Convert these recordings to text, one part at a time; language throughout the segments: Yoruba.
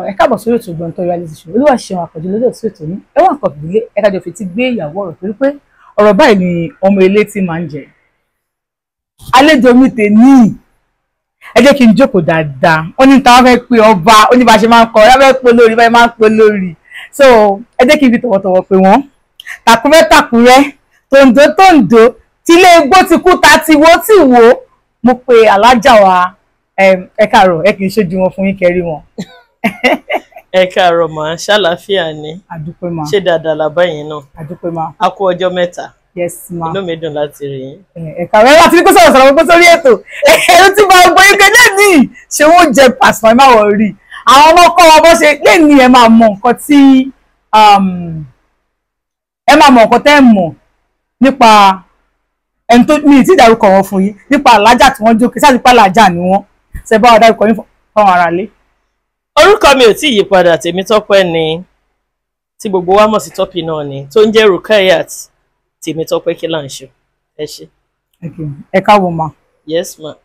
Ẹ káàbọ̀ sórí ètò Ògbóǹtọ̀ reality show. Olúwaṣeun Àkànjí lórí ètò ètò ní ẹwọ́n nǹkan fìdílé ẹ̀ka jọ fi ti gbé ìyàwó ọ̀rọ̀ torí pé ọ̀rọ̀ báyìí ni ọmọ ilé tí máa ń jẹ. Àlejò mi tè ní ẹ jẹ́ kí n jókòó dáadáa. Ó ní ta wá fẹ́ pe ọba, ó ní bá ṣe máa ń kọ, ẹ fẹ́ pe lórí, báyìí máa ń pe lórí. So ẹ jẹ́ kí n fi tọ̀wọ̀tọ̀wọ̀ pè wọ́n. Tàkúrẹ́ tàkúrẹ́, tòǹdó tòǹdó, tílé egbó ti kú ta ti wó ti wó. Mo pe alájà wa ẹ káàárọ̀, ẹ kì í ṣojú wọn fún yín kẹrí wọn. Ẹ káàárọ̀ mà, ṣàlàáfíà ni. Àdúpẹ́ mà. Ṣé dáadáa làbá yín náà? Àdúpẹ́ mà. A kú ọjọ́ mẹ́ta. Yes ma. Inú mi dùn láti rí yín. Ẹ káàárọ̀, ẹ láti ní kó sọ̀rọ̀ pé sórí ètò. Ẹ̀rọ tí máa gbọ́ ike lẹ́nìí ṣé wọ́n jẹ pàṣẹ máa wọ̀ rí. Àwọn ọmọ kọ́ wọn bó ṣe lẹ́nìí ẹ máa mọ nǹkan tí ẹ máa mọ nǹkan tẹ́ ẹ mọ̀ nípa ẹni tó mi ti dárúkọ wọn fún yín nípa alájà tí wọ́n jókè sáà nípa alájà ni wọ́n ṣe bá wa dárúkọ yín fáwọn ará ilé. Orúkọ mi ò tí ì yí padà, Tèmítọ́pẹ́ ni tí gbogbo wa mọ̀ sí Tọ́pì náà ni tó ń jẹ́ Rukayat Tèmítọ́pẹ́ Kílàńṣó. Ẹ ṣé. Ẹ káàbọ̀ ma. Yes ma.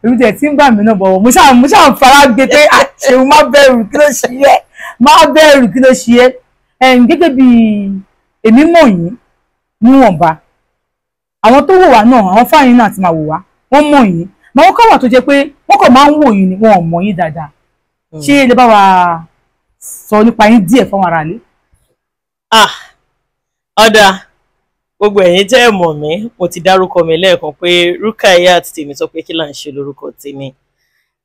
Èmi tẹ̀ tí ń gbà mí náà bọ̀wọ̀ mo ṣáà fara gbé pé ṣeun má bẹ̀rù kí ló ṣe é má bẹ̀rù kí ló ṣe é gẹ́gẹ́ bí èmi mọ̀ yín níwọ̀nba àwọn tó wò wá náà àwọn fáyín náà ti máa wò wá wọ́n mọ̀ yín màá wọ́n káwà tó jẹ́ pé wọ́n kàn máa ń wò yín ni wọn ò mọ̀ yín dáadáa ṣé ẹ lè bá wa sọ nípa yín díẹ̀ fún ara lé. Ọ̀dà gbogbo ẹ̀yin tẹ́ ẹ mọ̀ mí mo ti dárúkọ mi lẹ́ẹ̀kan pé Rukayat Tèmítọ́pẹ́ Kílàńṣó lórúkọ tèmi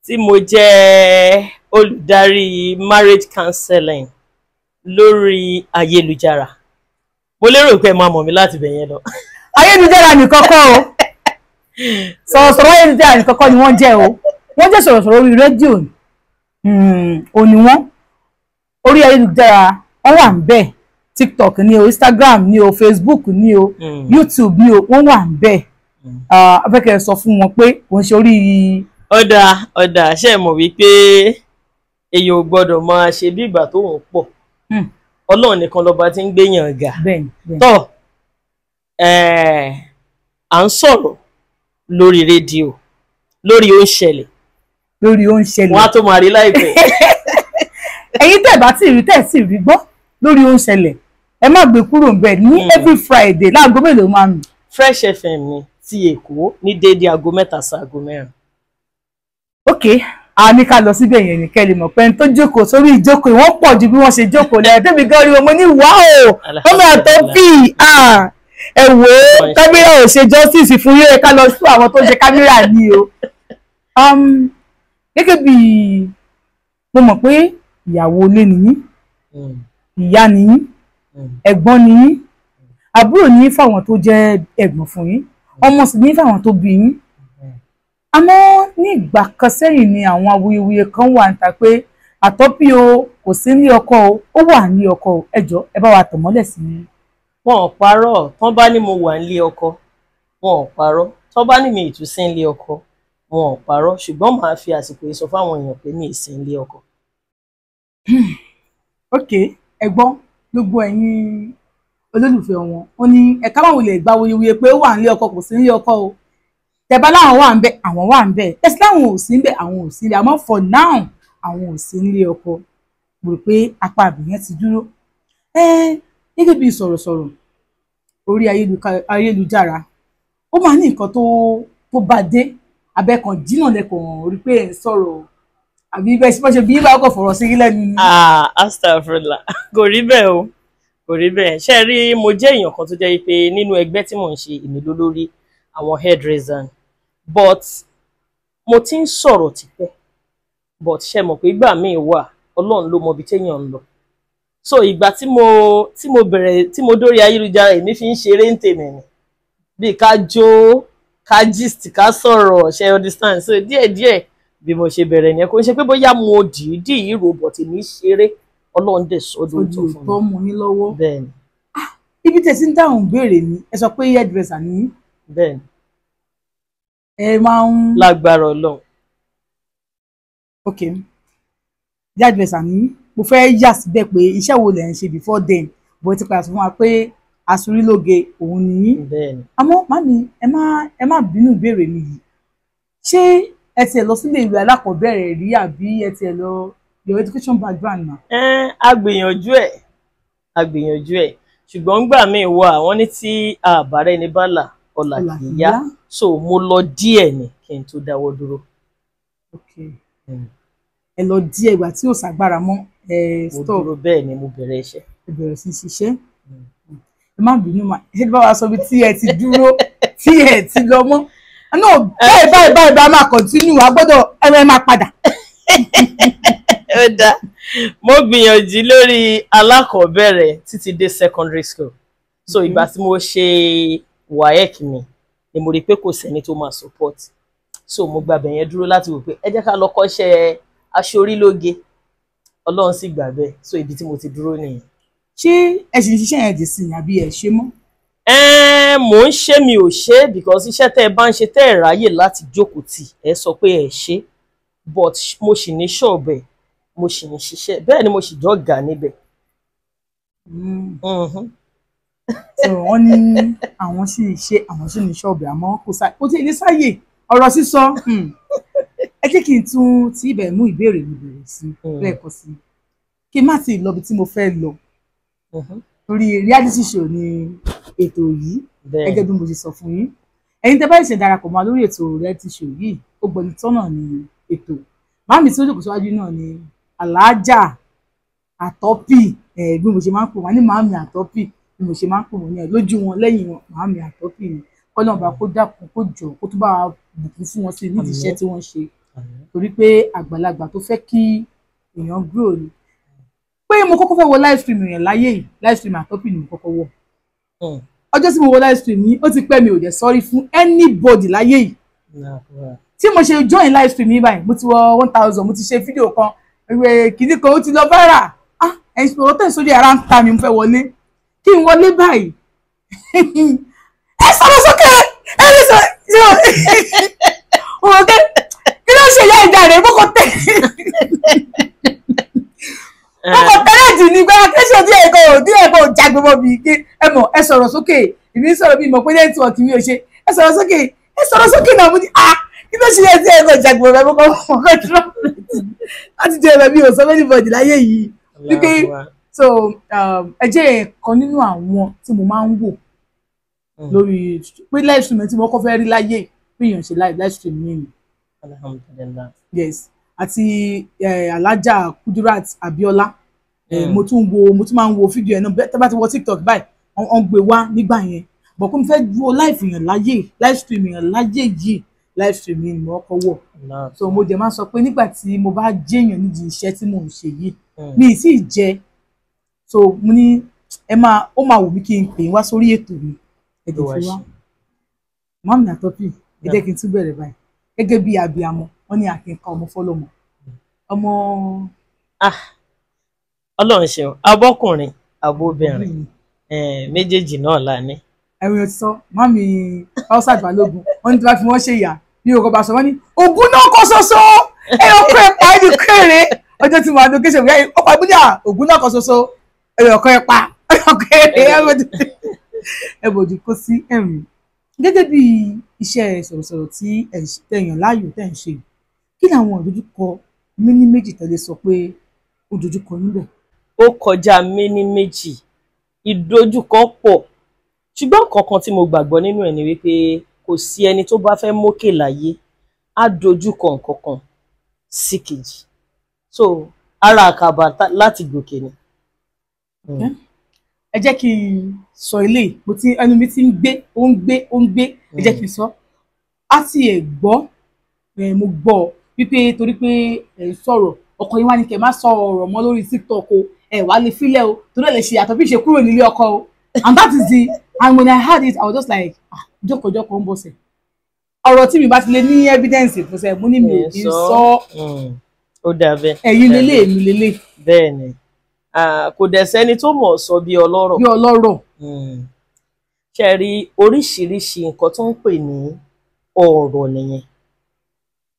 tí mo jẹ́ olùdarí marriage counseling lórí ayélujára. Mo lérò pé ẹ máa mọ̀ mí láti bẹ̀ yẹn lọ. Ayélujára nìkan kọ́ o sọ̀rọ̀sọ̀rọ̀ ayélujára nìkan kọ́ ni wọ́n jẹ́ o wọ́n jẹ́ sọ̀rọ̀sọ̀rọ̀ orí rédíò òní wọ́n orí ayélujára wọ́n wà ń bẹ̀ TikTok ni o Instagram ni o Facebook ni o YouTube ni o wọ́n wà ń bẹ̀ afẹ́kẹ́ sọ fún wọn pé wọ́n ṣe orí. ọ̀dà ṣe mọ̀ wípé èèyàn ò gbọ́dọ̀ máa ṣe bí ìgbà tó ń pọ̀ Ọlọ́run nìkan lọ́ba tí ń gbéyàn ga tọ́ à ń sọ̀rọ̀ lórí rédíò lórí ó ń ṣẹlẹ̀ wọ́n á tó máa rí láìpẹ́. ẹ̀yin tẹ́ bá tí rí tẹ́ sì rí gbọ́ lórí ó ń ṣẹlẹ̀ ẹ má gbé kúrò ńbẹ̀ ní every Friday láago mélòó máa ń. Fresh FM ni ti Èkó ní déédéé aago 3 sí aago 4. ok a ní ká lọ síbẹ̀ yẹn ní kẹ́lẹ́ mọ̀ pé ẹni tó jókòó sórí ìjókòó wọ́n pọ̀ ju bí wọ́n ṣe jókòó lẹ́yìn tẹ́mi gan rí wọn mo ní wáò ọmọ àtọ́ bí ẹ wò ó kámẹ́rà ò ṣe justice fún yẹ ká lọ sí àwọn tó ṣe kámẹ́rà ní o. gẹ́gẹ́ bí mo mọ̀ pé ìyàwó ilé nìyí ìyá nìyí ẹ̀gbọ́n nìyí àbúrò nìyí fáwọn tó jẹ́ ẹ̀gbọ́n fún yín ọmọ sì nìyí fáwọn tó bí yín. àmọ́ ní ìgbà kan sẹ́yìn ni àwọn awuyewuye kan wà níta pé àtọ́pí o kò sí ní ọkọ o ó wà ní ọkọ o ẹ jọ̀ọ́ ẹ bá wa tàn mọ́lẹ̀ sí i. Wọn ò parọ́ tán bá ní mo wà nílé ọkọ wọn ò parọ́ tán bá ní mi ìtúsí nílé ọkọ wọn ò parọ́ ṣùgbọ́n màá fi àsìkò yìí sọ fáwọn èèyàn pé mi ìsìn nílé ọkọ. ok ẹ̀gbọ́n gbogbo ẹ̀yin olólùfẹ́ wọn ó ní ẹ̀ka máa wulẹ̀ gba wuyewuye pé ó wà nílé ọkọ kò sí nílé ọkọ o tẹ̀bá láwọn wà ń bẹ àwọn wà ń bẹ tẹ̀sí láwọn ò sí ń bẹ àwọn ò sí ń bẹ àmọ́ for now àwọn ò sí nílé ọkọ mo rò pé apá àbìyẹn ti dúró. gẹ́gẹ́ bí sọ̀rọ̀sọ̀rọ̀ orí ayélujára ó máa ní nǹkan tó bá dé abẹ́kan jìnnà lẹ́kọ̀ọ́ rí pé ẹ̀ ń sọ̀rọ̀ àbí bẹ́ẹ̀ ṣe bí bá ọkọ̀ fọ̀rọ̀ sí lẹ́nu. Astagfirullah kò rí bẹ́ẹ̀ o kò rí bẹ́ẹ̀ ṣe rí mo jẹ́ èèyàn kan tó jẹ́ pé nínú ẹgbẹ́ tí mò ń ṣe èmi ló lórí àwọn hairdresser but mo ti ń sọ̀rọ̀ tipẹ́ but ṣe mọ̀ pé ìgbà míì wà Ọlọ́run ló mọ ibi téèyàn ń lọ so ìgbà tí mo bẹ̀rẹ̀ tí mo dórí ayélujára èmi fi ń ṣeré ń tèmi ni bí ká jó ká gist ká sọ̀rọ̀ ṣe understand so díẹ̀díẹ̀ bí mo ṣe bẹ̀rẹ̀ yẹn kò ń ṣe pé bóyá mo dìídì ìrò but èmi ṣeré Ọlọ́run dẹ̀ sọ́dún tó fún mi. ojú mo ní lọ́wọ́. bẹ́ẹ̀ni. ibi tẹ̀sí ń dáhùn béèrè mi ẹ sọ pé hairdresser ni. bẹ́ẹ̀ni. ẹ máa ń. lágbára Ọlọ́run. ok hairdresser ni mo fẹ́ yà síbẹ̀ pé iṣẹ́ wo lẹ̀ ń ṣe before then bó ti padà sọ fún wa pé aṣorílóge òun nìyí. bẹ́ẹ̀ni. àmọ́ màmí ẹ má bínú ìbéèrè mi yìí ṣé ẹ tiẹ̀ lọ sílé ìwé alákọ̀ọ́bẹ̀rẹ̀ rí àbí ẹ tiẹ̀ lọ your education background na. A gbìyànjú ẹ̀ ṣùgbọ́n gbà míì wà wọ́n ní tí àbárẹ́ ní bàlà ọ̀là kì í yá, so mo lọ díẹ̀ ni kí n tó dáwọ́ dúró. Ẹ lọ díẹ̀ ìgbà tí ò ṣàgbára mọ́ mo dúró bẹ́ẹ̀ ni mo bẹ̀rẹ̀ iṣẹ́. Ẹ bẹ̀rẹ̀ sí ṣiṣẹ́. Ẹ má bínú mà ẹ bá wa sọ bí tí ẹ ti dúró tí ẹ ti lọ mọ́. No, báyìí bá máa continue a gbọ́dọ̀ ẹ máa padà. Ó dáa, mo gbìyànjú lórí alákọ̀ọ́bẹ̀rẹ̀ títí dé secondary school, so ìgbà tí mo ṣe WAEC mi ni mo rí pé kò sẹ́ni tó máa support, so mo gbàbẹ̀ yẹn dúró láti wò pé ẹ jẹ́ ká lọ kọ́ṣẹ́ aṣorílóge, Ọlọ́run sì gbà bẹ́ẹ̀, so ibi tí mo ti dúró nìyẹn. Ṣé ẹ ṣì ń ṣiṣẹ́ yẹn dì sí i àbí ẹ ṣe mọ́? Mò ń ṣe mi ò ṣe because iṣẹ́ tẹ́ ẹ bá ń ṣe tẹ́ ẹ ráyè láti jókòó tì ẹ sọ pé ẹ ṣe, but mo sì ní ṣọ́ọ̀bẹ̀ mo sì ń ṣiṣẹ́ bẹ́ẹ̀ ni mo sì dọ́gà níbẹ̀. So wọ́n ní àwọn sì ṣe àwọn sì ní ṣọ́ọ̀bù àmọ́ kò tí ilé sáyè ọ̀rọ̀ sísọ. Ẹ jẹ́ kí n tún tí ibẹ̀ mú ìbéèrè mi bẹ̀rẹ̀ sí lẹ́ẹ̀kan sí kí n má ti lọ bí tí mo fẹ́ lọ torí reality show ni ètò yìí gẹ́gẹ́ bí mo ti sọ fún yín. Ẹ̀yin tẹ́ bá ṣe darapọ̀ mọ́ lórí ètò reality show yìí ó gbọ́ni tọ́nà ní ètò màmí tí ó jókòó síwájú náà ni Aláàjà Àtọ́pì bí mo ṣe máa ń pè wọ́n ní màmí Àtọ́pì bí mo ṣe máa ń pè wọ́n ní lójú wọn lẹ́yìn wọn màmí Àtọ́pì ni kọ́nà ọba kó dákun kó jọ kó tún bá bùkún fún wọn sí nídìí iṣẹ́ tí wọ́n ṣe torí pé àgbàlagbà tó fẹ́ kí èèyàn grow ni pé mo kọ́kọ́ fẹ́ wo live stream yẹn láyé yìí live stream Àtọ́pì ni mo kọ́kọ́ wọ̀ ọjọ́ tí mo wo live stream yìí ó ti pẹ́ mi ò dẹ̀ sọ́rí fún anybody láyé yìí tí mo ṣe join live stream yìí báyìí mo ti wọ 1000 mo ti ṣe fídíò kan ìwé kìíní kan ó ti lọ viral ẹ̀sìn ọ̀rọ̀ tẹ̀ sórí ara ń ta mi mo fẹ́ wọlé kí n wọlé báyìí ẹ sọ̀rọ̀ sókè ẹ lè sọ ọ̀rọ̀ tẹ kí ló ṣe yá ìjà rẹ̀ kókó tẹ̀ kókó tẹ́lẹ̀ jì ní gbára tẹ́sán tí ẹ̀kọ́ jágbe mọ́ bí kí ẹ mọ̀ ẹ sọ̀rọ̀ sókè ìbí sọ̀rọ̀ bí mọ̀ pé nẹ́tíwọ̀kì mi ò ṣe ẹ sọ̀rọ̀ sókè náà mo ní kí ló ṣe yẹ tí ẹ̀kọ́ jágbe mọ́ ẹ̀kọ́ tó láti jẹ́ ẹ̀rọ mi ò sọ anybody láyé yìí wípé so ẹ jẹ́ ẹ̀kan nínú àwọn tí mo máa ń wò lórí pé live stream tí mo kọ́ fẹ́ rí láyé pé èèyàn ṣe live stream yìí ni. Alhamdulillah. Yes àti Alájà Kudirat Abiola mo tún máa ń wo fídíò ẹ̀ náà tẹ́ bá ti wọ TikTok báyìí wọ́n gbé wá nígbà yẹn bọ̀ kó mo fẹ́ wo live èèyàn láyé live stream èèyàn láyé yìí live stream yìí ni mo kọ́ wọ̀ so mo dẹ̀ máa sọ pé nígbà tí mo bá jẹ́yàn nídìí iṣẹ́ tí mò ń ṣe yìí mi ì sì jẹ́ so mo ní ó máa wù mí kí n pè wá sórí ètò mi ẹ̀dẹ̀ fi wá Màmí Àtọ́pì ẹ jẹ́ kí n tún bẹ̀rẹ̀ báyìí gẹ́gẹ́ bí abiyamọ wọ́n ní àkínká ọmọ fọlọ́mọ ọmọ. Ọlọ́run ṣeun abọ́kùnrin abóbìnrin méjèèjì náà la ní. ẹ̀rù ti sọ Màmí Haúsá Balógun wọ́n ní tí wọ́n fi wọ́n ṣe ìyá bí o kò bá sọ wọ́n ní ògùn náà kọ́ ṣoṣo ẹ̀yọ̀ kọ́ ẹ̀ pa ẹni kéré ọjọ́ tí mo àdó kéṣe ọkọ̀ ìbúdà ògùn náà kọ́ ṣoṣo ẹ̀yọ̀ kọ́ ẹ̀ pa ẹ̀yọ̀ kọ́ ẹ̀ bòdì kó sí ẹ̀rù gẹ́gẹ́ bí iṣẹ́ sọ̀rọ̀sọ̀rọ̀ tí ẹ̀yàn láàyò tẹ̀ ń ṣe kí ni àwọn ìdojúkọ méní méjì tẹ́lẹ̀ sọ pé ó dojúkọ níbẹ̀. Ó kọjá méní méjì ìdojúkọ pọ̀ ṣùgbọ́n kankan tí mo gbàgbọ́ nínú ẹ̀ ni wípé kò sí ẹni tó bá fẹ́ mókè láyé á dojúkọ nǹkankan sí kejì so ara àkàbà láti gòkè ni. Ẹ jẹ́ kí n sọ ilé ẹnu mi ti ń gbé ó ń gbé ẹ jẹ́ kí n sọ á ti ẹ̀ gbọ́ mo gbọ́ wípé torí pé ẹ sọ̀rọ̀ ọkọ yín wá ní kẹ́ má sọ ọ̀rọ̀ mọ́ lórí TikTok o ẹ wá lè filẹ̀ o torí ẹ lè ṣe Àtọ́pì ṣe kúrò nílé ọkọ o and that is and when I heard it I was just like jókòó ń bọ̀ sẹ̀ ọ̀rọ̀ tí mi bá ti lè ní evidence ìfọ̀sẹ̀ mo ní mi ò kí ń sọ ó dà bẹ́ẹ̀ ẹ̀yin lélẹ̀ èmi lélẹ̀ bẹ́ẹ̀ ni kò dẹ̀ sẹ́ni tó mọ̀ sọ bí ọlọ́rọ̀ ṣe rí oríṣiríṣi nǹkan tó ń pè ní ọ̀rọ̀ nìyẹn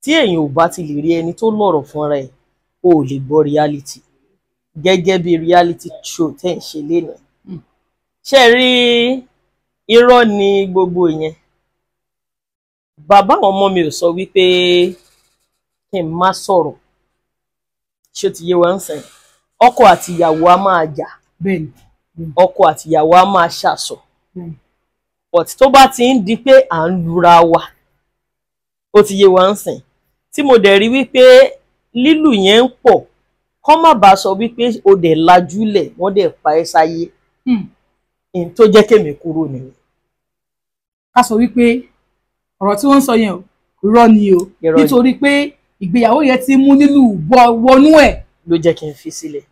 tí èèyàn ò bá ti lè rí ẹni tó lọ́rọ̀ fúnra ẹ̀ o ò lè gbọ́ reality gẹ́gẹ́ bí reality show tẹ́ ń ṣe lénìí ṣe rí irọ́ ni gbogbo yẹn bàbá àwọn ọmọ mi ò sọ wípé kí n má sọ̀rọ̀ ṣé ti yé wa ń sìn ọkọ àti ìyàwó á máa jà bẹ́ẹ̀ni ọkọ àti ìyàwó á máa ṣàṣọ bẹ́ẹ̀ni but tó bá ti ń di pé à ń lura wa ó ti yé wa ń sìn tí mo dẹ̀ rí wípé lílù yẹn ń pọ̀ kọ́ má bàa sọ wípé o dẹ̀ lajúlẹ̀ wọ́n dẹ̀ pa ẹ́ sáyé in tó jẹ́ kémi kúrò nìyẹn. ká sọ wípé ọ̀rọ̀ tí wọ́n ń sọ yẹn o irọ́ ni o nítorí pé ìgbéyàwó yẹn ti mú nílù wọnú ẹ̀ ló jẹ́ kí n fi sílẹ̀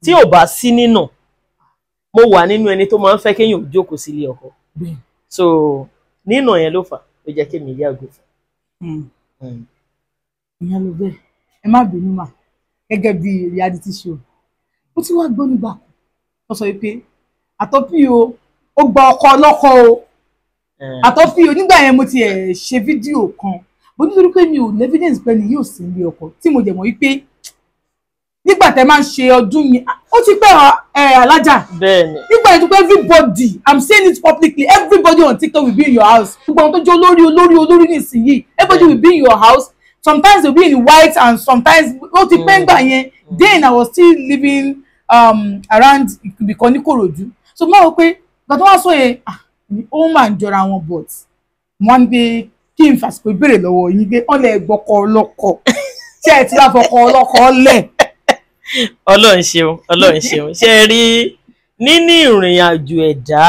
tí ò bá sí nínà mo wà nínú ẹni tó máa ń fẹ́ kéèyàn jókòó sílé ọkọ so nínà yẹn ló fà ló jẹ́ kémi yàgò fún. ìyẹn ló bẹ́ẹ̀ ẹ má bínú mà gẹ́gẹ́ bí reality show ó ti wá gbọ́ nígbà kan tó sọ pé àtọ́pì o ó gba ọkọ ọlọ́kọ o àtọ́pì o nígbà yẹn mo ti ṣe fídíò kan mo nítorí pé mi ò ní evidence pé ni yóò sí ilé ọkọ tí mo dẹ̀ mọ̀ wípé nígbà tẹ́ máa ń ṣe ọdún yẹn ó ti pẹ́ alájà nígbà yẹn tó pé everybody I'm saying it publicly everybody on TikTok will be in your house gbogbo àwọn tó jẹ́ olórí nísìnyí everybody will be in your house sometimes they will be in white and sometimes ó ti pẹ́ ńgbà yẹn then I was still living around ibìkan ní Kòròdú so mo rò pé gbàtọ́ wá sọ yẹn ó máa ń jọra wọn but wọ́n ń gbé kí n fàsìkò ìbéèrè lọ́wọ́ yín pé wọ́n lè gbọ́kọ ọlọ́kọ ṣé ẹ ti láfọkọ ọlọ́kọ lẹ̀. Ọlọ́run ṣeun ṣe rí níní ìrìn àjò ẹ̀dá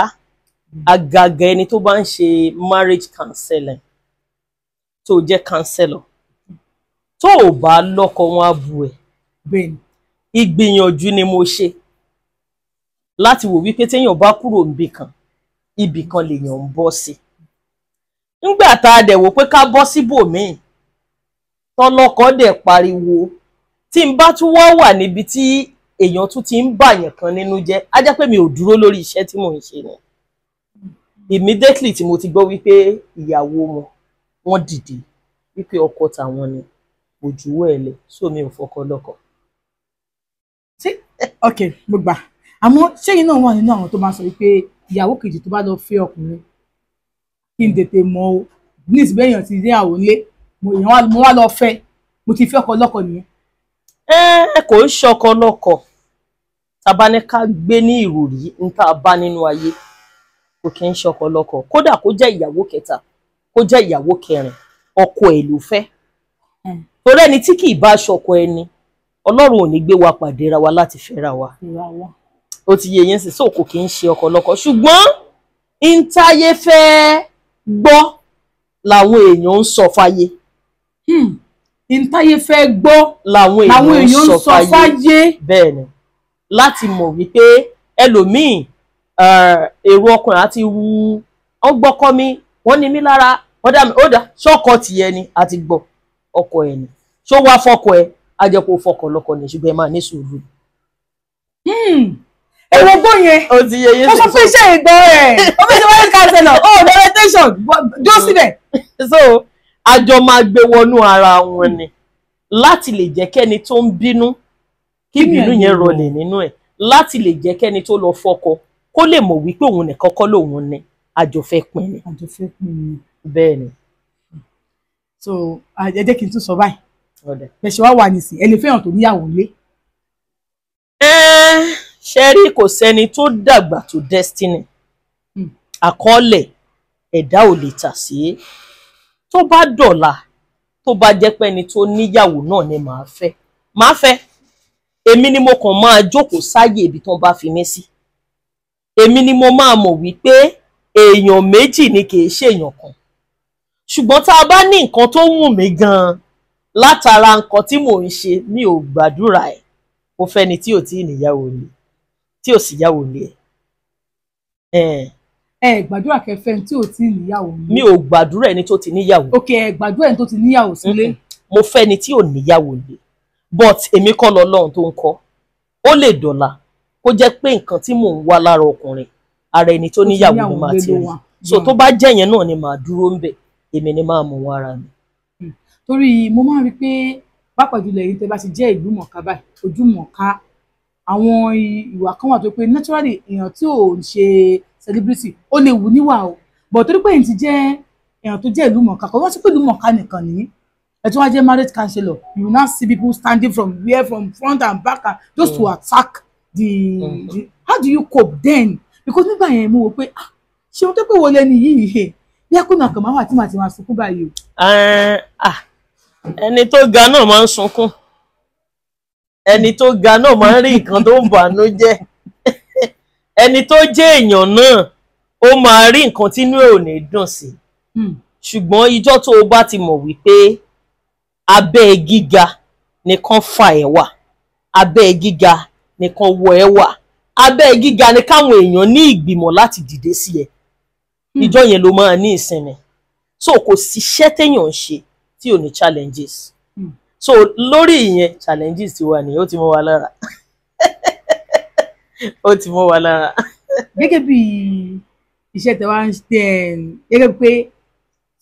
àgàgà ẹni tó bá ń ṣe marriage counseling tó jẹ́ counselor tó ò bá lọ́kọ wọn á bu ẹ̀. bẹ́ẹ̀ni ìgbìyànjú ni mo ṣe láti wò wípé téèyàn bá kúrò níbì kan ibì kan lèèyàn ń bọ́ sí nígbà tá a dẹ̀ wò pé ká bọ́ síbòmíì tọ́lọ́kọ dẹ̀ pariwo tí n bá tún wá wà níbi tí èèyàn tún ti ń bàyàn kan nínú jẹ́ á jẹ́ pé mi ò dúró lórí iṣẹ́ tí mò ń ṣe ni immediately tí mo ti gbọ́ wípé ìyàwó wọn dìde wípé ọkọ tàwọn ni ojú ẹ̀ lẹ̀ so mi ò fọkọ lọ́kọ. ok mo gbà àmọ́ ṣéyìn náà wà nínú àwọn tó máa sọ wípé ìyàwó kejì tó bá lọ fẹ́ ọkùnrin kí n tètè mọ̀ o ní ìsìnkú èèyàn ti rí àwọn ilé mo wá lọ fẹ́ mo ti fẹ́ ọkọ lọ́kọ nìyẹn. kò ń ṣọkọ lọ́kọ tàbá ní ká gbé ní ìròrí ń tá a bá nínú ayé kò kí ń ṣọkọ lọ́kọ kódà kó jẹ́ ìyàwó kẹta kó jẹ́ ìyàwó kẹrin ọkọ ẹ̀ ló fẹ́ torí ẹni tí kì í bá ṣọkọ ẹni Ọlọ́run ò ní gbé wa pàdé ra wa láti fẹ́ra wa ó ti yé yẹn sì so kò kí ń ṣe ọkọ lọ́kọ ṣùgbọ́n ìntayé fẹ́ gbọ́ làwọn èèyàn ń sọ fáyé. ìntayé fẹ́ gbọ́ làwọn èèyàn ń sọ fáyé bẹ́ẹ̀ ni láti mọ̀ wípé ẹlòmíì èrò ọkùnrin àti wu wọ́n gbọ́kọ́ mi wọ́n ní mí lára wọ́n dá mi ó dá ṣọ́kọ tìyẹ ni àti gbọ́ ọkọ ẹ̀ ni ṣó wá fọ́kọ ẹ̀ á jẹ́ kó fọ́kọ lọ́kọ ni ṣùgbọ́n ẹ máa ní sùúrù. Èwo gbọ́ yẹn. Ó ti yẹ yé sí. Ó sọ fún iṣẹ́ ìgbọ́ rẹ̀. Ó fi ṣe wáyé counselor. Oh, the orientation. Jó síbẹ̀. So, àjọ máa gbé wọnú ara wọn ni. Láti lè jẹ́ kẹ́ni tó ń bínú, kí ìbínú yẹn rọlẹ̀ nínú ẹ̀. Láti lè jẹ́ kẹ́ni tó lọ fọ́kọ, kó lè mọ̀ wípé òun nìkan kọ́ lòun ni. Àjọ fẹ́ pín ni. Àjọ fẹ́ pín ni. Bẹ́ẹ̀ ni. So, ẹ jẹ́ kí n tún sọ báyìí. Bẹ́ẹ̀ ṣe wá wà nísìn, ẹ lè fẹ́ràn tó níyàwó lé. Ṣé rí kò sẹ́ni tó dàgbà tó destiny àkọọ́lẹ̀ ẹ̀dá ò lè tà sí tó bá dọ̀la tó bá jẹ́ pé ẹni tó níyàwó náà ni màá fẹ́ èmi ni mo kàn máa jókòó sáyè ibi tó bá fi mí sí èmi ni mo máa mọ̀ wípé èèyàn méjì ni kì í ṣe èèyàn kan ṣùgbọ́n tá a bá ní nǹkan tó wù mí gan-an látara nǹkan tí mò ń ṣe mi ò gbàdúrà ẹ̀ mo fẹ́ ni tí ò tí ì níyàwó ni tí ò sì yàwó lé ẹ gbàdúrà kẹfẹ tí ò tí ì níyàwó lé. mi ò gbàdúrà ẹni tó ti níyàwó. ok ẹ gbàdúrà ẹni tó ti níyàwó sílé. mo fẹ́ ni tí ò níyàwó lé but èmi kọ́ lọ́lọ́run tó ń kọ́ ó lè dọ̀la kó jẹ́ pé nǹkan tí mò ń wá lára ọkùnrin ara ẹni tó níyàwó ni màá ti rí so tó bá jẹ́ yẹn náà ni màá dúró ń bẹ̀ èmi ni máa mọ̀ wọ́n ara mi. torí mo máa rí i pé pàápàá jùlọ èyí tẹ́ bá ti jẹ́ ìlú mọ̀ọ́ká báyìí ojú mọ̀ọ́ká àwọn ìwà kan wà tó pé naturally èèyàn tí ò ń ṣe celebrity ó lè wù níwà o but torí pé èyí ti jẹ́ èèyàn tó jẹ́ ìlú mọ̀ọ́ká kan wọ́n sì pé ìlú mọ̀ọ́ká nìkan nìyí ẹ tún wá jẹ́ marriage counselor, you will now see people standing from front and back and just to attack the how do you cope then? Because nígbà yẹn mo wò pé ṣé o tó pé wo lẹ́ni yìí he bí akónà kan máa wà tí màá ti máa sunkún báyìí o. Ẹni tó ga náà máa ń sunkún, ẹni tó ga náà máa ń rí nǹkan tó ń bànú jẹ́, ẹni tó jẹ́ èèyàn náà ó máa rí nǹkan tínú ẹ̀ ò ní dùn sí. Ṣùgbọ́n ìjọ́ tó o bá ti mọ̀ wípé abẹ́ gíga nìkan fà ẹ́ wà, abẹ́ gíga nìkan wọ ẹ́ wà, abẹ́ gíga ni káwọn èèyàn ní ìgbìmọ̀ láti dìde sí ẹ, ìjọ́ yẹn ló máa ní ìsinmi. So kò sí iṣẹ́ téèyàn ń ṣe tí ò ní challenges. So lórí ìyẹn challenges ti wà nìyẹn, ó ti mọ́ wa lára ó ti mọ́ wa lára. Gẹ́gẹ́ bí iṣẹ́ tẹ wá ń ṣe gẹ́gẹ́ pé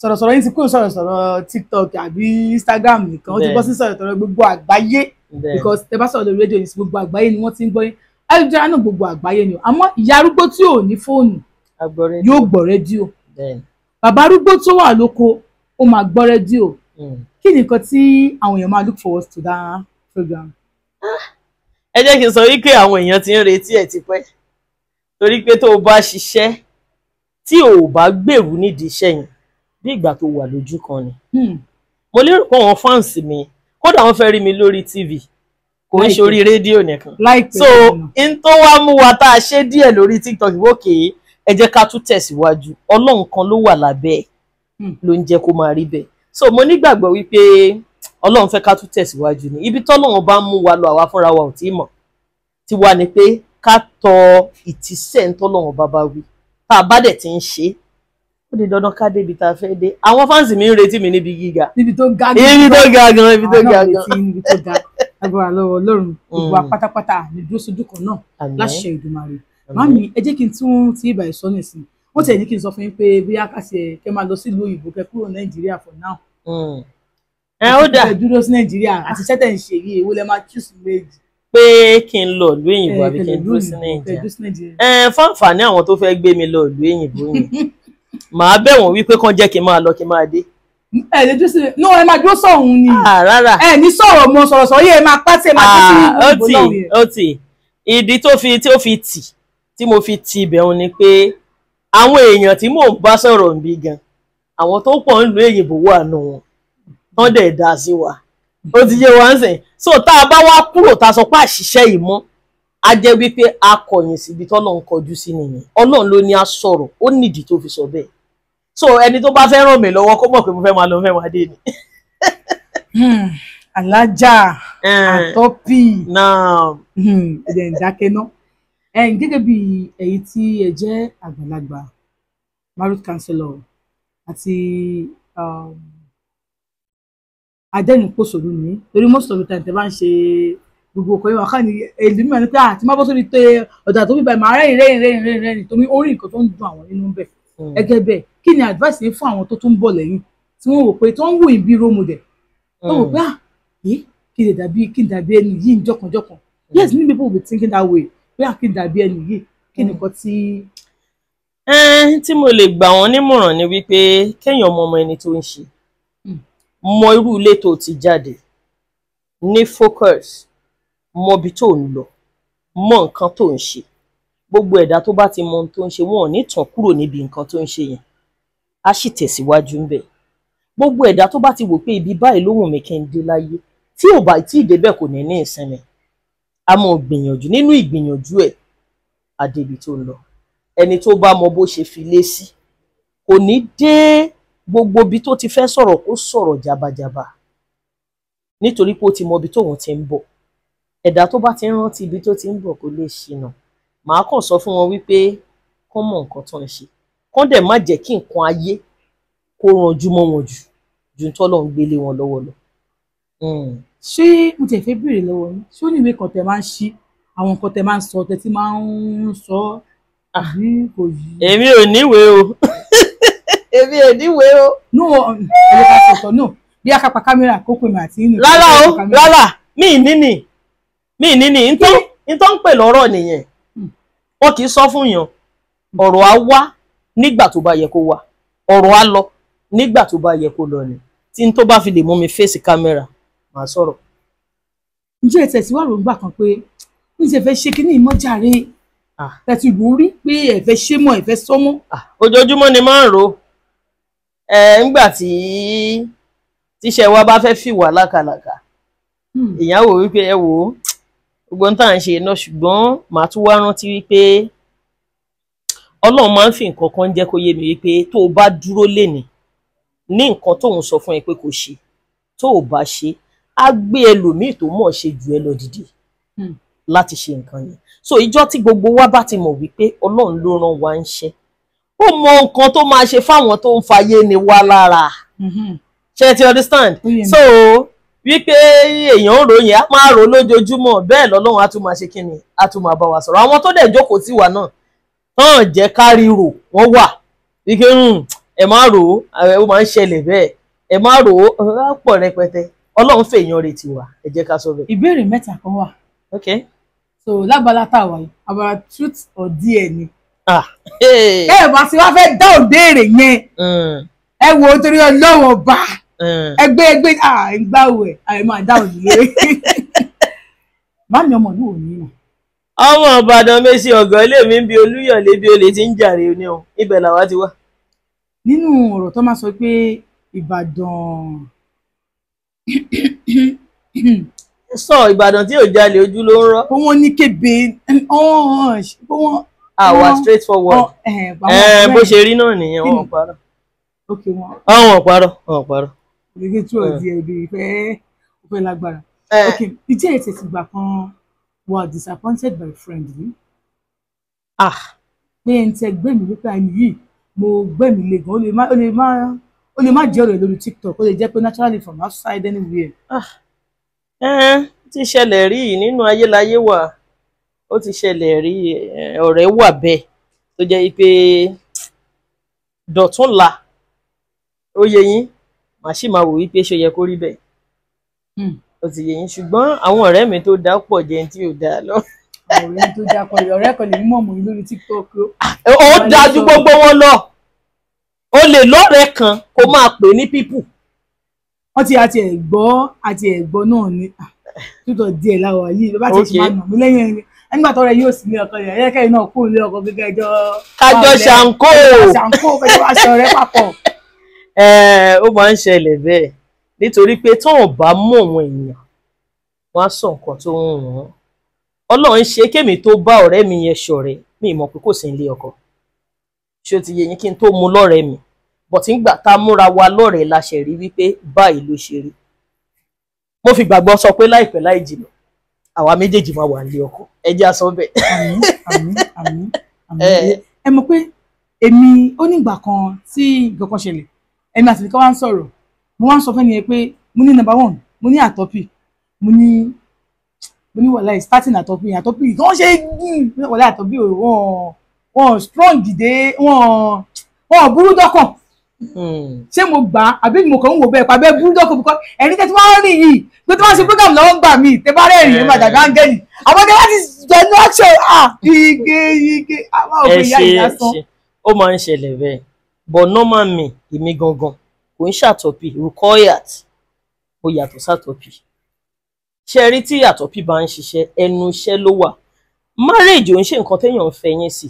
sọ̀rọ̀sọ̀rọ̀ yín ti kúrò sọ̀rọ̀sọ̀rọ̀ TikTok àbí Instagram nìkan, ó ti bọ́ sí sọ̀rọ̀sọ̀rọ̀ gbogbo àgbáyé, because tẹ bá sọ̀rọ̀ lórí rédíò ní gbogbo àgbáyé ni wọ́n ti ń gbọ́ yín, ayélujára náà gbogbo àgbáyé ni o. Àmọ́ ìyá arúgbó tí ò ní fóònù yóò gbọ́ rédíò, bàbá arúgbó tó wà lóko ó máa gbọ́ rédíò. Kí ni nǹkan tí àwọn èèyàn máa look forward to that program? Ẹ jẹ́ kí n sọ wípé àwọn èèyàn ti ń retí ẹ̀ tipẹ́, torí pé tó o bá ṣiṣẹ́ tí o ò bá gbèrú nídìí iṣẹ́ yẹn bí ìgbà tó wà lójú kan ni. Mo lérò pé àwọn fans mi kódà wọ́n fẹ́ rí mi lórí TV, kò ń ṣe orí rédíò nìkan. So in tó wá mú wa tá a ṣe díẹ̀ lórí TikTok ìwókè ẹ jẹ́ ká tún tẹ̀síwájú, Ọlọ́run kan ló wà lábẹ́ ẹ̀ ló ń jẹ́ kó máa rí bẹ́ẹ̀. So mo nígbàgbọ́ wípé Ọlọ́run fẹ́ ká tún tẹ̀síwájú ni, ibi tọ́lọ́run bá mú wa lọ àwa fúnra wa ò tí mọ̀, ti wà ní pé ká tọ ìtìsẹ̀ ń tọ́lọ́run bá wí, tá a bá dẹ̀ ti ń ṣe ó di dandan ká débi tá a fẹ́ dé. Àwọn fáǹsì mi ń retí mi níbi gíga, níbi tó ga gan, agbára lọ́wọ́ Ọlọ́run gbogbo apátápátá ní dúró sójú kan náà láṣẹ Èdùmàrè. Màmí ẹ jẹ́ kí n tún ti ìbà ìsọ nìsín, wọ́n tẹ̀ ní kí n sọ fún yín pé bí àkàṣe kẹ́ máa lọ sí ìlú òyìnbó kẹ́ kúrò Nàìjíríà for now. Ó dà ẹ dúró sí Nàìjíríà àti iṣẹ́ tẹ̀ ń ṣe yìí, èwo lẹ máa choose méjì? Pé kí n lọ ìlú òyìnbó àbí kí n dúró sí Nàìjíríà? Fún àǹfààní àwọn tó fẹ́ gbé mi lọ ìlú òyìnbó yìí, màá bẹ̀ wọ́n wípé kán jẹ́ kí n máa lọ kí n máa dé. Ẹ lè dúró sí no ẹ máa dúró sọ̀hún ni. Rárá. Ẹ ní sọ̀rọ̀ mọ sọ̀rọ̀sọ̀rọ̀ yìí ẹ máa pàṣẹ máa dé sí ìlú òyìnbó náà yẹn. Ó ti ìdí tí mo fi ti ibẹ̀ òun ni pé àwọn èèyàn tí mò ń bá sọ̀rọ̀ ń bí gan, àwọn tó pọ̀ ń lu èyìnbó wà nù wọn tán dẹ̀ dá sí wa, ó ti yé wa ń sìn. So tá a bá wá kúrò tá a sọ pé àṣìṣe yìí mọ́, a jẹ́ wípé a kọ̀yìn síbi tọ́lọ́run kọjú sí nìyẹn. Ọlọ́run ló ní a sọ̀rọ̀, ó nídìí tó fi sọ bẹ́ẹ̀. So ẹni tó bá fẹ́ ràn mí lọ́wọ́ kó mọ̀ pé mo fẹ́ máa lọ fẹ́ máa dé ni. Alájà àtọ́pì náà ẹ̀dẹ̀ ìdákẹ́ náà. Gẹ́gẹ́ bí èyí tí ẹ jẹ́ àgbàlagbà marriage counselor àti adẹ́nipòṣòlù ní, torí most of the time tẹ bá ń ṣe gbogbo ọkọ̀ yẹn wà ká ní èlú mìíràn ní pé àti má bọ́ sórí tẹ ọ̀dà tó bíbá ìmọ̀ rẹ́rìn torí orí nǹkan tó ń dùn àwọn nínú bẹ̀. Gẹ́gẹ́ bẹ́ẹ̀ kí ni advice yẹn fún àwọn tó tún ń bọ̀ lẹ́yìn tí wọ́n wò pé tí wọ́n ń wò yín bí role model, wọ́n wò pé kí n dàbí ẹni yìí ń jọ̀kànjọ̀kàn. Yes, many people will be thinking that way, pé kí n dàbí ẹni yìí, kí ni nǹkan tí mo lè gbà wọ́n nímọ̀ràn ni wípé kéèyàn mọ ọmọ ẹni tó ń ṣe, mọ irú ilé tó ti jáde, ní focus, mọ ibi tó ń lọ, mọ nǹkan tó ń ṣe. Gbogbo ẹ̀dá tó bá ti mọ ohun tó ń ṣe wọn ò ní tàn kúrò níbi nǹkan tó ń ṣe yẹn, á sì tẹ̀síwájú ń bẹ̀. Gbogbo ẹ̀dá tó bá ti wò pé ibi báyìí ló wù mí kí n dé láyé, tí ò bá tí ì débẹ̀ kò ní ìsinmi, a mọ gbìyànjú, nínú ìgbìyànjú ẹ̀ àdèbí tó ń lọ. Ẹni tó bá mọ bó ṣe fi lé sí kò ní dé gbogbo ibi tó ti fẹ́ sọ̀rọ̀ kó sọ̀rọ̀ jabajaba, nítorí pé ó ti mọ ibi tóun ti ń bọ̀. Ẹ̀dá tó bá ti ń rántí ibi tó ti ń bọ̀ kò lè ṣìnà. Màá kàn sọ fún wọn wípé kán mọ nǹkan tó ń ṣe, kán dẹ̀ má jẹ́ kí nǹkan ayé kó ranjú mọ́ wọn ju tọ́lọ́ ń gbélé wọn lọ́wọ́ lọ. Ṣé mo tẹ̀ fẹ́ béèrè lọ́wọ́ yín, ṣé ó ní ìwé kan tẹ máa ń ṣí àwọn nǹkan tẹ máa ń sọ tẹ tí máa ń sọ àbí kò yí? Èmi ò níwèé o èmi ò níwèé o. No ẹ̀rọ ká sọ̀tọ̀ náà bí akápa kámẹ́rà kó pè mí àti inú. Rárá mi níní n tó ń pè lọ́rọ̀ nìyẹn. Wọn kì í sọ fún yàn, ọ̀rọ̀ á wá nígbà tó bá yẹ kó wá, ọ̀rọ̀ á lọ nígbà tó bá yẹ kó lọ ni. tí n tó bá fi lè mú mi fèsì kámẹ́rà màá sọ̀rọ̀. ǹjẹ́ ẹ tẹ̀síwájú ń gbà kan pé ń ṣe fẹ́ ṣe kínní ìmọ̀járe tẹ̀sí ìlú rí pé ẹ fẹ́ ṣe mọ́ ẹ fẹ́ sọ́mọ́. ojoojúmọ́ ni máa ń rò ńgbà tí tíṣẹ́ wa bá fẹ́ fi wà lákàlàkà èèyàn wò wípé ẹ wò ó gbogbo ohun tá à ń ṣe náà ṣùgbọ́n màá tún wá rántí wípé Ọlọ́run máa ń fi nǹkan kan jẹ́ kó yé mi wípé tó o bá dúró lénìí ní nǹkan tóun sọ fún ẹ pé kò ṣe tó o bá ṣe á gbé ẹlòmíì tó mọ̀ ṣe jù ẹ lọ dìde láti ṣe nǹkan yẹn. So ìjọ tí gbogbo wa bá ti mọ̀ wípé Ọlọ́run ló rán wa ń ṣe ó mọ nǹkan tó máa ṣe fáwọn tó ń fayé ni wá lára ṣe ti understand. So wípé èèyàn ń ròyìn á máa rò lójoojúmọ́ bẹ́ẹ̀ lọ́lọ́run á tún máa ṣe kí ni á tún máa bá wa sọ̀rọ̀. Àwọn tó dẹ̀ jókòó tì wá náà tán jẹ́ kárí rò wọ́n wà wípé ẹ má rò ó máa ń ṣẹlẹ̀ bẹ́ẹ̀ ẹ má rò ó pọ̀ rẹpẹtẹ Ọlọ́run fèèyàn retí wa ẹ jẹ́ ká sọ bẹ́ẹ̀. ìbéèrè mẹ́ta kan wà. Okay. So lábala tá a wà yìí abala truth or dare ni. Ẹ bá ti wá fẹ́ dá òbéèrè yẹn ẹ wo torí Ọlọ́run ọba ẹgbẹ́ ìgbàwẹ̀ àyè máa dá òdìlé. Màmí ọmọ ìlú òní nà. Ọmọ Ìbàdàn Méṣì ọ̀gọ́ ilé mi ń bi Olúyọ̀lé bí olè ti ń jàre ní o ibẹ̀ làwa ti wá. Nínú ọ̀rọ̀ tó máa sọ pé Ìbàdàn sọ Ìbàdàn tí ò jalè ojú ló ń rọ́. Wọ́n ní kébé àwa straight forward bó ṣe rí náà nìyẹn wọn ò parọ́. Àwọn ò parọ́. Gẹ́gẹ́ tí ọ̀dì ẹ̀dì ìfẹ́ lágbára. Ìjẹ́ ètò ìgbà kan were disappointed by friend rí. Pé ẹni tẹ gbé mi wípé ẹni yìí mo gbé mi lé gan ó lè má jẹ́ ọ̀rọ̀ lórí TikTok ó lè jẹ́ pé naturally from outside anywhere. Ti ṣẹlẹ̀ rí nínú ayélayé wà ó ti ṣẹlẹ̀ rí ọ̀rẹ́ wà bẹ́ẹ̀ tó jẹ́ pé dọ̀túnla ó yẹ yín màá sì máa wò wípé ṣó yẹ kó rí bẹ́ẹ̀ ó ti yẹ yín ṣùgbọ́n àwọn ọ̀rẹ́ mi tó dá pọ̀ jẹ́ tí ò dáa lọ. ọ̀rẹ́ tó dá pọ̀ ọ̀rẹ́ kan lè mú ọmọ yìí lórí TikTok. Ó dájú gbogbo wọn lọ o lè lọ́rẹ̀ẹ́ kan kó máa pè ní pípù. Wọ́n ti àti ẹ̀gbọ́n náà ní tútọ̀ díẹ̀ láwọ̀ yìí bá ti ṣe máa nà mí lẹ́yìn ẹ̀rín nígbà tó rẹ yóò sí ilé ọkọ yẹn ẹ̀yẹ́kẹ́ náà kúrò ilé ọkọ gẹ́gẹ́ ẹjọ́ kájọ ṣàǹkó pẹ̀lú aṣọ rẹ papọ̀. Ó máa ń ṣẹlẹ̀ bẹ́ẹ̀ nítorí pé tó ò bá mọ̀ wọn èèyàn wọ́n á sọ nǹkan tó ń wọ́n. Ọlọ́run ṣe kémi tó bá ọ̀rẹ́ mi yẹn ṣọ̀rẹ́ mi mọ̀ pé kò sí ilé ọkọ ṣé ó ti yẹ yín kí n tó mú lọ́rẹ̀ẹ́ mi bọ̀tí ńgbà tá a múra wa lọ́rẹ̀ẹ́ la ṣe rí wípé báyìí ló ṣe rí. Mo fi gbàgbọ́ sọ pé láìpẹ́ láì jìnnà àwa méjèèjì máa wà nílé ọkọ ẹ jẹ́ àsọ bẹ́ẹ̀. Àmín. Ẹ mọ̀ pé èmi ó ní ìgbà kan tí nǹkan kan ṣẹlẹ̀ ẹ̀mí àti nǹkan wá ń sọ̀rọ̀ mo wá ń sọ fẹ́ni yẹn pé mo ní number one mo ní àtọ́pì mo ní wàhálà starting àtọ́pì tí wọ́n ṣe wàhálà àtọ́pì wọn strong dìde wọn burú dọ́kàn. Ṣé mo gbà á àbí mo kàn ń wò bẹ́ẹ̀ pa bẹ́ẹ̀ burú dọ́kàn bùkọ́ ẹ̀rí tẹ́ tí wọ́n rìn yìí pé tí wọ́n ṣe program lọ́wọ́ gbà mí tẹ́ bá rẹ̀ rìn nígbà dàgbà ń gẹ̀lì àwọn tẹ́ bá ti jẹ̀nu action ige àwọn òfin ìyá ìdásán. Ó máa ń ṣẹlẹ̀ bẹ́ẹ̀ but normal mi èmi gangan kò ń ṣàtọ̀pì Rukayat mo yàtọ̀ sàtọ̀pì. Ṣe rí tí àtọ̀pì bá ń ṣiṣẹ́ ẹnu iṣẹ́ ló wà. Marriage ò ń ṣe nǹkan téèyàn ń fẹ́ yín sí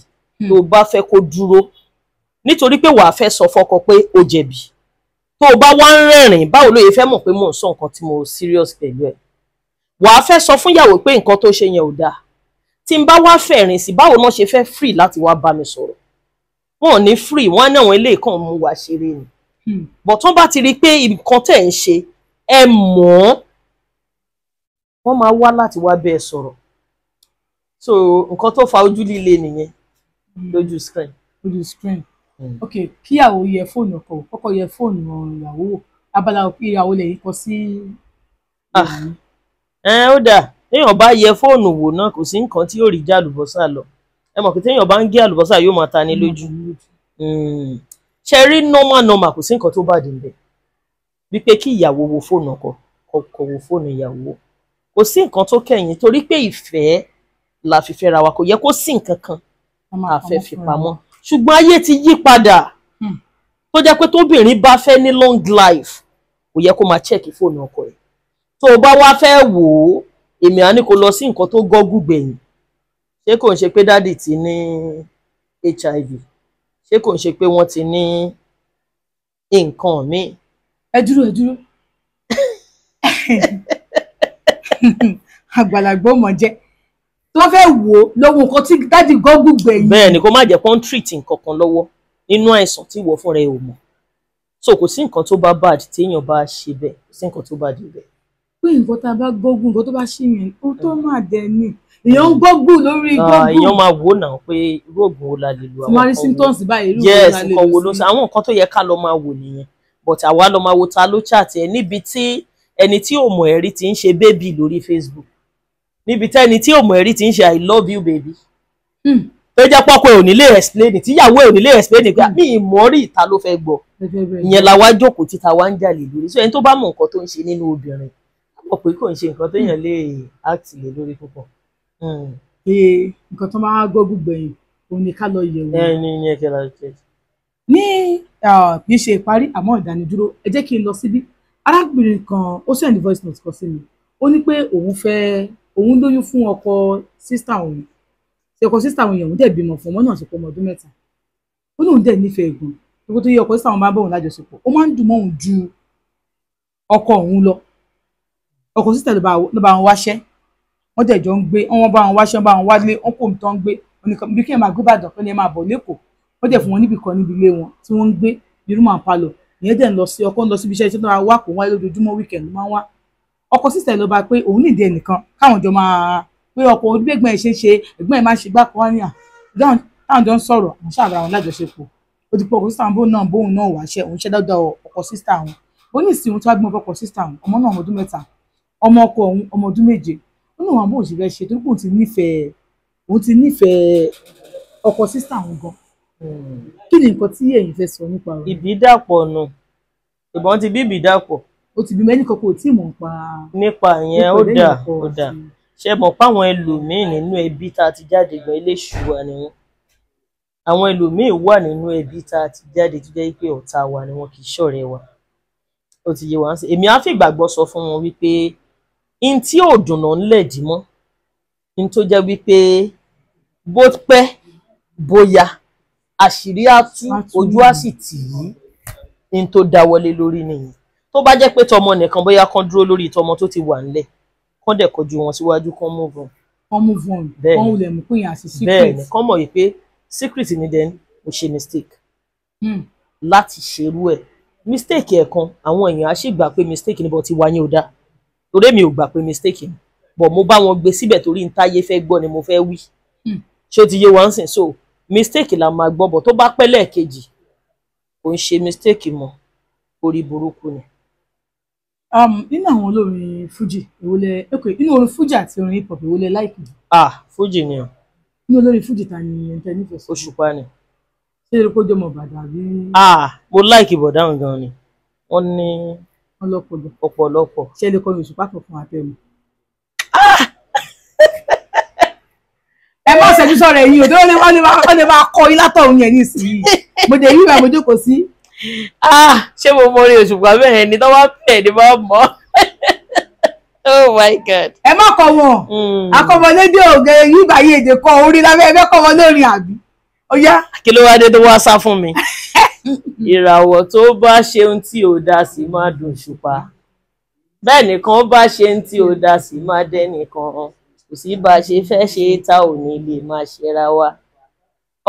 tó bá fẹ́ kó dúró nítorí pé wàá fẹ́ sọ fọ́kọ pé ó jẹ̀bi tó o bá wá ń rẹ́rìn báwo ló yẹ fẹ́ mọ̀ pé mò ń sọ nǹkan tí mo serious pẹ̀lú ẹ̀. Wàá fẹ́ sọ fún ìyàwó pé nǹkan tó ṣe yẹn ò dáa tí n bá wá fẹ̀rìn sí báwo náà ṣe fẹ́ free láti wá bá mi sọ̀rọ̀. Wọn ò ní free wọn á ní àwọn ilé kan mú wa ṣeré ni but wọ́n bá ti rí i pé nǹkan tẹ̀ ń ṣe ẹ mọ̀ wọ́n máa wá láti wá bẹ́ẹ̀ sọ̀rọ̀. So nǹkan tó fa ojú líle nìyẹn lójú screen. Ok kíyàwó yẹ fóònù ọkọ yẹ fóònù ìyàwó wò abala ìyàwó lè kọ sí. Ó dà téèyàn bá yẹ fóònù wò náà kò sí nǹkan tí yóò rí já àlùbọ́sà lọ ẹ mọ̀ pé téèyàn bá ń gé àlùbọ́sà yóò máa ta ní lójú. Ṣe rí normal kò sí nǹkan tó bàjẹ́ níbẹ̀ wípé kí ìyàwó wo fóònù ọkọ wo fóònù ìyàwó kò sí nǹkan tó kẹ̀yìn torí pé ìfẹ́ la fi fẹ́ra wa kò yẹ kó sí nǹkan kan a fẹ́ fi pamọ́ ṣùgbọ́n ayé ti yí padà tó jẹ́ pé tóbìnrin bá fẹ́ ní long life kò kò yẹ kó máa check fóònù ọkọ ẹ̀. Tó o bá wá fẹ́ wò ó, èmi á ní kó lọ sí nǹkan tó gọ́gù gbẹ̀yìn. Ṣé kò ń ṣe pé dádì ti ní HIV? Ṣé kò ń ṣe pé wọ́n ti ní nǹkan míì? ẹ dúró àgbàlagbà mọ̀ jẹ́ tó fẹ́ wò ó lọ́wọ́ nǹkan tí dádì gọ́gù gbẹ̀yìn. Bẹ́ẹ̀ ni, kó má jẹ́ pọ́n treat nǹkan kan lọ́wọ́ nínú àìsàn tí ìwọ fúnra ẹ ò mọ̀. So kò sí nǹkan tó bá bad tí èèyàn bá ṣe bẹ́ẹ̀, kò sí nǹkan tó bá dé bẹ́ẹ̀. pé nǹkan tá a bá gọ́gù nǹkan tó bá ṣì yẹn ó tó máa dẹ ní èèyàn ń gọ́gù lórí gọ́gù. Èèyàn máa wò náà pé irú oògùn wo la lè lo, tí wọ́n rí symptoms báyìí irú yes, la lè nǹkan wo lò ló sí. ṣe àwọn nǹkan tó yẹ ká lọ máa wò nìyẹn. But àwa lọ máa wo ta ló chat ẹ níbi tí ẹni tí ò mọ̀ ẹ́ rí ti ń ṣe baby lórí Facebook, níbi tí ẹni tí ò mọ̀ ẹ́ rí ti ń ṣe I love you baby. Tó jẹ́ pọ́pọ́ ò ní lè explain, tíyàwó ò ní lè explain pé mi ìmọ̀ rí ìta ló fẹ́ gbọ́. Ìyẹn la wá jókòó títa wá ń jàlè lórí. So ẹni tó bá mọ̀ nǹkan tó ń ṣe nínú obìnrin, á mọ̀ pé kò ń ṣe nǹkan téèyàn lè act lé lórí púpọ̀. nǹkan tó máa gọ́gù gbẹ̀yìn òun ni ká lọ yẹ̀wò. Ní ẹ̀kẹ́ la ṣe. ní kì í ṣe ìparí àmọ́ ìdánidúró ẹ jẹ́ kí n lọ síbí. arábìnrin kan ó send voice note kan sí mi, ó ní pé òun lóyún fún ọkọ sísítà òun, ṣe ọkọ sísítà òun yẹn òun dẹ̀ bímọ fún ọmọ náà ṣe pé ọmọ ọdún 3. ó lóun dẹ̀ nífẹ̀ẹ́ gan gbogbo tó yẹ ọkọ sísítà òun bá ń bọ̀ òun lájọṣepọ̀ ó máa ń dùn mọ́ òun ju ọkọ òun lọ. ọkọ sísítà ló bá wọn wáṣẹ́, wọ́n dẹ̀ jọ ń gbé, wọ́n bá wọn wáṣẹ́, wọ́n bá wọn wálé, wọ́n kò tán ń gbé bí kí ẹ máa gbé Ìbàdàn pé ní ẹ máa bọ̀ lẹ́kọ̀ọ́. wọ́n dẹ̀ fún wọn níbi kan níbi ilé wọn tí wọ́n ń gbé ní room and parlour. ìyẹn dẹ̀ ń lọ sí ọkọ ń lọ síbi iṣẹ́ tó máa wá kó wáyé lójoojúmọ́ weekend ló máa ń wá. ọkọ sísẹ̀ ló bá pé òun nìdí ẹnìkan káwọn jọ máa pé ọkọ onígbẹ̀gbọ́n ẹ̀ ṣe ẹ̀gbọ́n ẹ̀ máa ṣe gbá kan wá ní táwọn jọ ń sọ̀rọ̀ àwọn ṣáà ra wọn lájọṣepọ̀. ó ti pọ̀ ọkọ sísẹ̀ bóun náà wáṣẹ́ òun ṣẹ́ dọ́dọ̀ ọkọ sísẹ̀ àwọn. ó ní ìsìn òun tó wá gbọ́n ọkọ sísẹ̀ àwọn ọmọ náà ọmọ ọdún 3, ọmọ ọkọ òun ọmọ ọdún 7. ó ní àwọn bóun ṣe fẹ́ ṣe torí pé òun ti nífẹ̀ẹ́ ọkọ sísẹ̀ àwọn gan. kí ni nǹkan tí ẹ̀yin fẹ́ sọ nípa rẹ̀? Ìbídàpọ̀ nù, ìbọn ti bí ìbídàpọ̀. ó ti bí mẹ́ni kan kò tí ì mọ̀ nípa yẹn. Ó dà ṣe mọ̀ páwọn ẹlòmíín nínú ẹbí tá a ti jáde gan eléṣù wa ni wọ́n. àwọn ẹlòmíín wà nínú ẹbí tá a ti jáde tó jẹ́ pé ọ̀tá wa ni wọ́n, kì í ṣọ̀rẹ́ wa. ó ti yé wa ń sè. èmi á fi ìgbàgbọ́ sọ fún wọn wípé in tí ò dùnà ńlẹ̀ dì mọ́, in tó jẹ́ wípé bó pẹ́ bóyá àṣírí á tú ojú á sì tì í, in tó dáwọ́lé lórí nìyẹn. tó bá jẹ́ pé tọmọ nìkan bóyá kán dúró lórí tọmọ tó ti wà ńlẹ̀, kán dẹ̀ kọjú wọn síwájú, kán move on. kán wulẹ̀ mú pé yẹn àti secret. bẹ́ẹ̀ni, kán mọ̀ wípé secret ni then mo ṣe mistake láti ṣerú ẹ̀. mistake ẹ̀ kan àwọn èèyàn á sì gbà pé mistake ni, bọ̀ ti wá yín ò dáa torí mi ò gbà pé mistake ni, bọ̀ mo bá wọn gbé síbẹ̀ torí n táyé fẹ́ gbọ́ ni mo fẹ́ wí. ṣé ó ti yé wa ń sìn? So mistake la máa gbọ́, bọ̀ tó bá pẹ́ lẹ́ẹ̀kejì kò ń ṣe mistake mọ́, orí burúkú ni. nínú àwọn olórin Fuji nínú orin Fuji àti orin hip hop èwo lẹ like? Fuji ni o. nínú olórin Fuji ta ni ẹ̀ńtẹ́ nífẹ̀ẹ́ sí? Òṣùpá ni. ṣé eré kó jọmọ Ìbàdàn àbí? mo like bọ̀dáhùn gan ni, wọ́n ní ọ̀pọ̀lọpọ̀. ṣé ẹ lè kọrin Òṣùpá kan fún àtẹnu? ẹ má ṣẹ́jú sọ̀rọ̀ ẹ̀yìn òde wọ́n lè máa kọ ilá tọ̀hún yẹn nísìnyí. mo dé yí ìwà mo jókòó sí. ṣé mo mọ orin Òṣùpá bẹ́ẹ̀ ni tó bá pẹ̀ ní bá mọ́. Oh my God. ẹ má kọ wọn akọmọlédè ògè yìí báyìí èdè kọ orí lábẹ́ ẹgbẹ́ kọ́ wọn lórí àbí. ó yá. kí ló wá dé tó wá sá fún mi? ìràwọ̀ tó bá ṣe ohun tí ò dá sí máa dùn Òṣùpá, bẹ́ẹ̀ nìkan bá ṣe ohun tí ò dá sí máa dẹ́nìkan, kò sí bá a ṣe fẹ́ ṣe tá ò ní lè máa ṣera wa.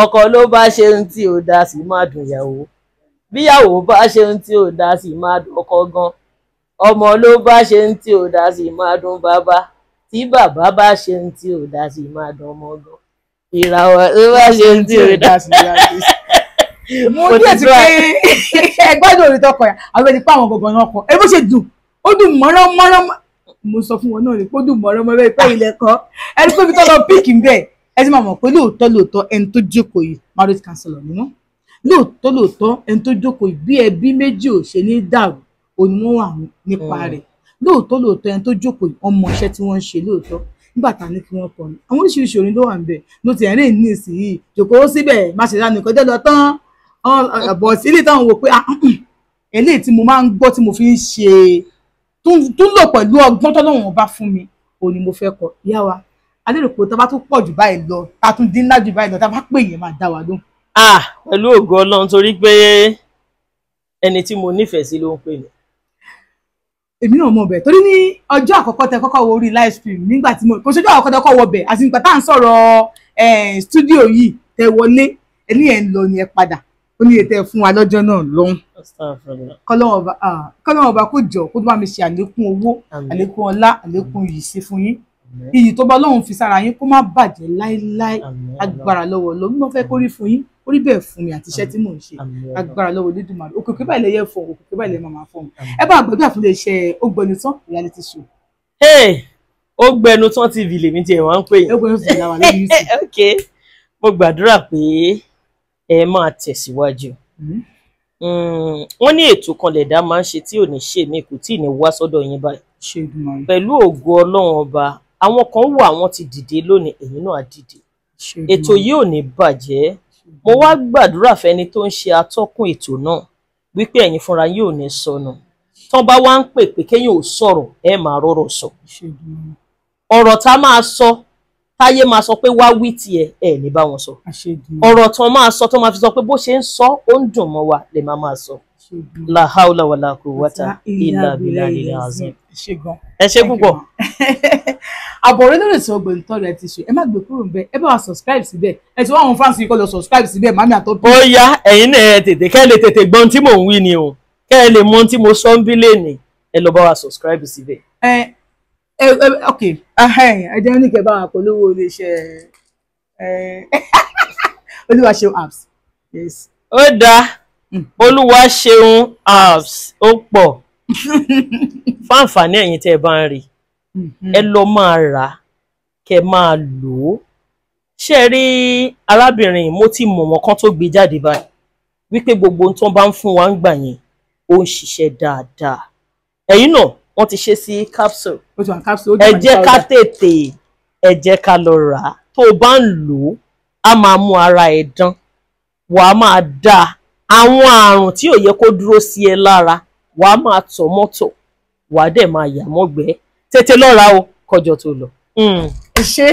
ọkọ ló bá ṣe ohun tí ò dá sí máa dùn ìyàwó, bíyàwó bá ṣe ohun tí ò dá sí máa dùn ọkọ gan, ọmọ ló bá ṣe ohun tí ò dá sí máa dùn bàbá, tí bàbá bá ṣe ohun tí ò dá sí máa dùn ọmọ gan. ìràwọ̀ tó bá ṣe ohun tí ò dá sí mo ní ẹ̀sìn pé ẹgbẹ́dùn orí tọkọ yà àwọn ẹni pé àwọn gbọ̀ngàn náà kọ ẹ bó ṣe dùn ó dùn mọ́rán mo sọ fún wọn náà ni pé ó dùn mọ́rán bẹ́ẹ̀ pé ilẹ̀ kọ́ ẹni pé ibi tó lọ píìkì ń bẹ̀ ẹ ti máa mọ̀ pé lóòótọ́ ẹni tó jókòó yìí marriage counselor ni wọ́n. lóòótọ́ ẹni tó jókòó yìí bí ẹbí méjì ò ṣe ní dàrú òní wọ́n wà nípa rẹ̀. lóòótọ́ ẹni tó jókòó yìí ọmọ iṣẹ́ tí wọ́n ń ṣe lóòótọ́ nígbà tá a ní kí wọ́n kọ́ ni àwọn oríṣiríṣi orin ló wà ń bẹ̀ ló ti ẹ̀rín ní ìsinyìí jòkó síbẹ̀ má ṣe dánù kọjá lọ tán bọ̀ sílẹ̀ táwọn wò pé eléyìí tí mo máa ń gbọ́ tí mo fi ń ṣe tún lò pẹ̀lú ọgbọ́n tọ́lọ́run ọba fún mi òun ni mo fẹ́ kọ. Ìyá wa alérò pé tá bá tún pọ̀ jù báyìí lọ tá tún dín ńlá jù báyìí lọ tá bá pè yẹn máa dá wa lóhùn. Pẹ̀lú ògo Ọlọ́run torí pé ẹni tí mo nífẹ̀ẹ́ sí ló ń pè mí. Èmi náà mọ̀ bẹ́ẹ̀ torí ní ọjọ́ àkọ́kọ́ tẹ kọ́kọ́ wo orí live stream nígbà tí mo kò ṣojú àkọ́kọ́ tẹ kọ́ wọ bẹ̀ àti nígbà tá à ń sọ̀rọ̀ stúdíò yìí tẹ wọlé ẹni ẹ̀ ń lọ ni ẹ padà ó ní ètò ẹ̀ fún wa lọ́jọ́ náà lọ́hùn. Kọ́lọ́run ọba kó jọ kó tó bá mi ṣe àlékún owó àlékún ọlá àlékún yìí sí fún yín iyì tó bá Ọlọ́run fi sára yín kó má bàjẹ́ láéláé agbára lọ́wọ́ lọ bí wọ́n fẹ́ kórí fún yín orí bẹ́ẹ̀ fún mi àti iṣẹ́ tí mò ń ṣe agbára lọ́wọ́ Olódùmarè òkèké báyìí lẹ́yẹ fọ òkèké báyìí lẹ́yẹ máa fọ mi ẹ bá àgbẹ̀bí àfúnlẹ̀ iṣẹ́ Ó Gbẹnu Tán reality show. Ó Gbẹnu Tán TV lèmi tiẹ̀ wá ń pè yín. Ó Gbẹnu Tán làwọn lórí YouTube. Ok, mo gbàdúrà pé ẹ máa tẹ̀síwájú. Wọ́n ní ètò kan lẹ̀dá máa ń ṣe tí ò ní ṣe mí kò tí ì ní wá sọ́dọ̀ yín báyìí. Pẹ̀lú ògo Ọlọ́run ọba àwọn kan wà wọ́n ti dìde lónìí ẹ̀yin náà á dìde. Ètò yìí ò ní bàjẹ́. Mo wá gbàdúrà fẹ́ni tó ń ṣe atọ́kùn ètò náà wípé ẹ̀yin fúnra yín ò ní sọnù. Tán bá wá ń pè pé kéèyàn ò sọ̀rọ̀ ẹ máa rọ́rọ̀ sọ. Ọ̀rọ̀ tá máa sọ táyé máa sọ pé wá wí tiẹ̀ ẹ ní bá wọn sọ. Ọ̀rọ̀ tán máa sọ tó máa fi sọ pé bó ṣe ń sọ ó ń dùn mọ́ wa lè máa sọ. La haula wala quwwata illa billahi azim. Ẹ ṣé púpọ̀. Àbọ̀rẹ́ lórí ètò Ó Gbẹnu Tán rẹ̀ ti ṣe ẹ má gbé kúrò ńbẹ̀ ẹ bá wa subscribe síbẹ̀ ẹ ti wá àwọn fáǹsì kọ́ lọ subscribe síbẹ̀ màmí àtọ́bí. Ó yá ẹ̀yin náà ẹ tètè kẹ́ ẹ lè tètè gbọ́n tí mò ń wí ni o kẹ́ ẹ lè mọ tí mo sọ ń bí lẹ́nìí ẹ lọ bá wa subscribe síbẹ̀. Ok ẹ jẹ́ ní kẹ́ bá wa polówó iléeṣẹ́ Olúwaṣeun apps. Yes. Ó dáa Olúwaṣeun apps ó pọ̀ fún àǹfààní ẹ̀yin tẹ́ ẹ bá ń rí ẹ lọ máa rà kẹ́ máa lò ó. Ṣé ẹ rí arábìnrin mo ti mọ̀ wọ́n kán tó gbé jáde báyìí wípé gbogbo ohun tó bá ń fún wa ń gbà yẹn ó ń ṣiṣẹ́ dáadáa. Ẹ̀yin náà wọ́n ti ṣe sí capsule. Ẹ jẹ́ ká tètè ẹ jẹ́ ká lọ rà á tó o bá ń lò ó á máa mú ara ẹ dán wàá máa dá àwọn àrùn tí ò yẹ kó dúró sí ẹ lára wàá máa tọ̀ mọ́tọ̀ wàá dẹ̀ máa yà mọ́gbẹ́ tètè lọ rà o kọjọ tó lọ. Ẹ ṣé.